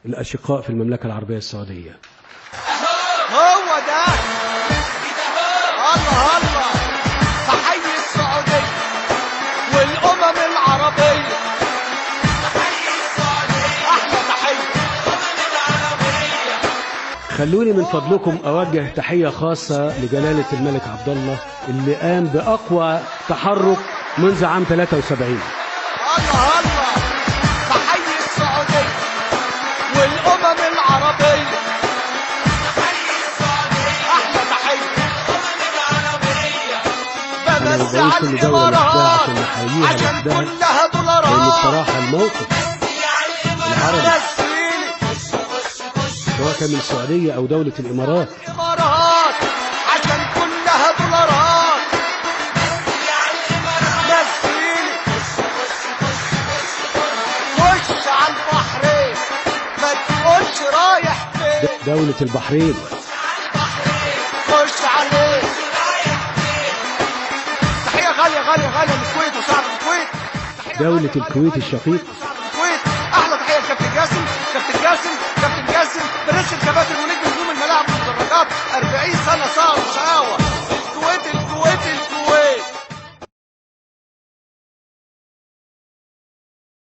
الأشقاء في المملكة العربية السعودية. هو ده الله الله، تحيي السعودية والأمم العربية، تحيي السعودية أحلى تحية الأمم العربية. خلوني من فضلكم أوجه تحية خاصة لجلالة الملك عبد الله اللي قام بأقوى تحرك منذ عام 73. الله الله، تحيي السعودية والأمم العربية، تحيي السعودية أحلى تحية الأمم العربية. بمسي على الإمارات عشان كلها دولارات، لأن بصراحة الموقف العربي سواء كان من السعودية أو دولة الإمارات عشان كلها دولارات، نزيلي خش على البحرين ما تقولش رايح فين، دولة البحرين خش عليه. تحية غالية غالية غالية للكويت وشعب الكويت، دولة الكويت الشقيق. الكويت احلى تحية لكابتن جاسم، كابتن جاسم برنس الكباتن ونجم نجوم الملاعب والمدرجات، 40 سنة صعب